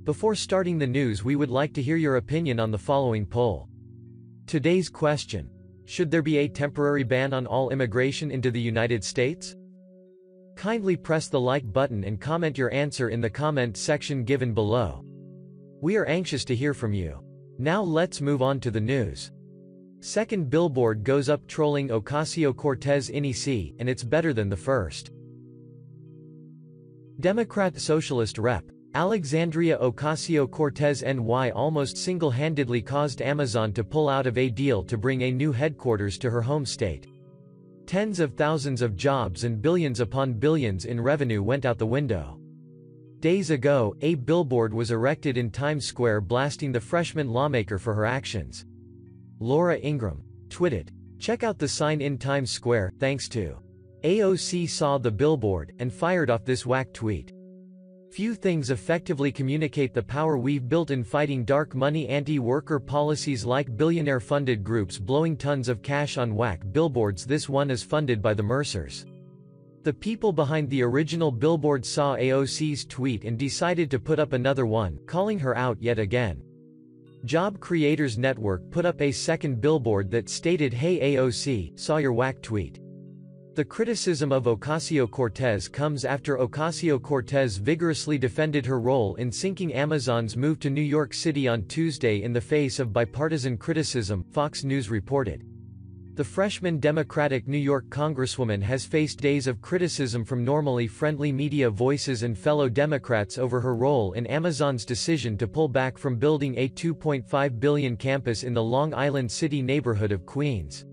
Before starting the news, we would like to hear your opinion on the following poll. Today's question: should there be a temporary ban on all immigration into the United States? Kindly press the like button and comment your answer in the comment section given below. We are anxious to hear from you. Now let's move on to the news. Second billboard goes up trolling Ocasio-Cortez InNyc, and it's better than the first. Democrat Socialist Rep. Alexandria Ocasio-Cortez InNyc almost single-handedly caused Amazon to pull out of a deal to bring a new headquarters to her home state. Tens of thousands of jobs and billions upon billions in revenue went out the window. Days ago, a billboard was erected in Times Square blasting the freshman lawmaker for her actions. Laura Ingraham tweeted, "Check out the sign in Times Square, thanks to AOC saw the billboard, and fired off this whack tweet. Few things effectively communicate the power we've built in fighting dark money anti-worker policies like billionaire-funded groups blowing tons of cash on whack billboards. This one is funded by the Mercers. The people behind the original billboard saw AOC's tweet and decided to put up another one, calling her out yet again. Job Creators Network put up a second billboard that stated, 'Hey AOC, saw your whack tweet.' The criticism of Ocasio-Cortez comes after Ocasio-Cortez vigorously defended her role in sinking Amazon's move to New York City on Tuesday in the face of bipartisan criticism, Fox News reported. The freshman Democratic New York Congresswoman has faced days of criticism from normally friendly media voices and fellow Democrats over her role in Amazon's decision to pull back from building a $2.5 billion campus in the Long Island City neighborhood of Queens.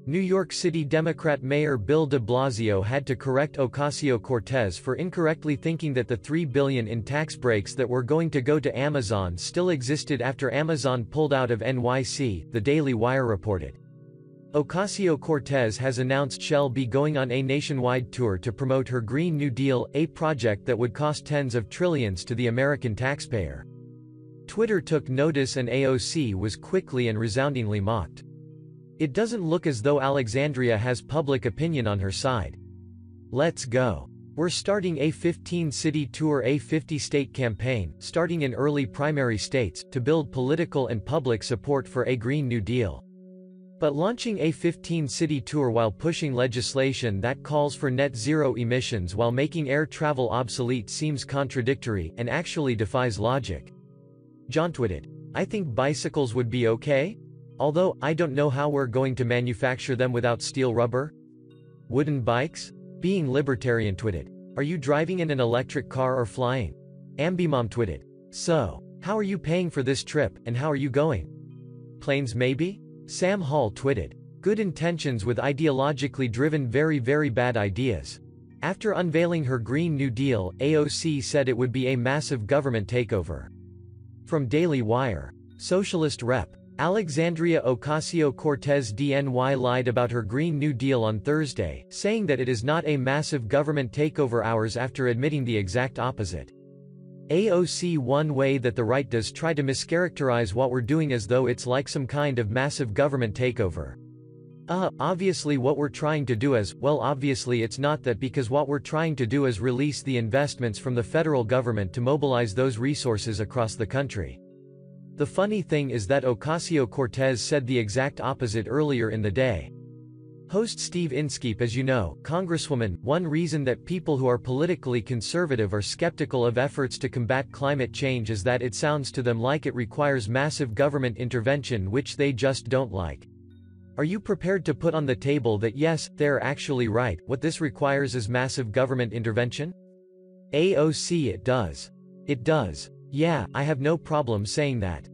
New York City Democrat Mayor Bill de Blasio had to correct Ocasio-Cortez for incorrectly thinking that the $3 billion in tax breaks that were going to go to Amazon still existed after Amazon pulled out of NYC, the Daily Wire reported. Ocasio-Cortez has announced she'll be going on a nationwide tour to promote her Green New Deal, a project that would cost tens of trillions to the American taxpayer. Twitter took notice and AOC was quickly and resoundingly mocked. It doesn't look as though Alexandria has public opinion on her side. Let's go. We're starting a 15-city tour, a 50-state campaign, starting in early primary states, to build political and public support for a Green New Deal. But launching a 15-city tour while pushing legislation that calls for net zero emissions while making air travel obsolete seems contradictory, and actually defies logic." John tweeted, "I think bicycles would be okay? Although, I don't know how we're going to manufacture them without steel rubber? Wooden bikes?" Being Libertarian tweeted, "Are you driving in an electric car or flying?" Ambimom tweeted, "So, how are you paying for this trip, and how are you going? Planes maybe?" Sam Hall tweeted, "Good intentions with ideologically driven very bad ideas." After unveiling her Green New Deal, AOC said it would be a massive government takeover. From Daily Wire. Socialist Rep. Alexandria Ocasio-Cortez InNyc lied about her Green New Deal on Thursday, saying that it is not a massive government takeover hours after admitting the exact opposite. AOC, one way that the right does try to mischaracterize what we're doing as though it's like some kind of massive government takeover. Obviously what we're trying to do is, well obviously it's not that, because what we're trying to do is release the investments from the federal government to mobilize those resources across the country. The funny thing is that Ocasio-Cortez said the exact opposite earlier in the day. Host Steve Inskeep, as you know, Congresswoman, one reason that people who are politically conservative are skeptical of efforts to combat climate change is that it sounds to them like it requires massive government intervention, which they just don't like. Are you prepared to put on the table that yes, they're actually right, what this requires is massive government intervention? AOC, it does. It does. Yeah, I have no problem saying that.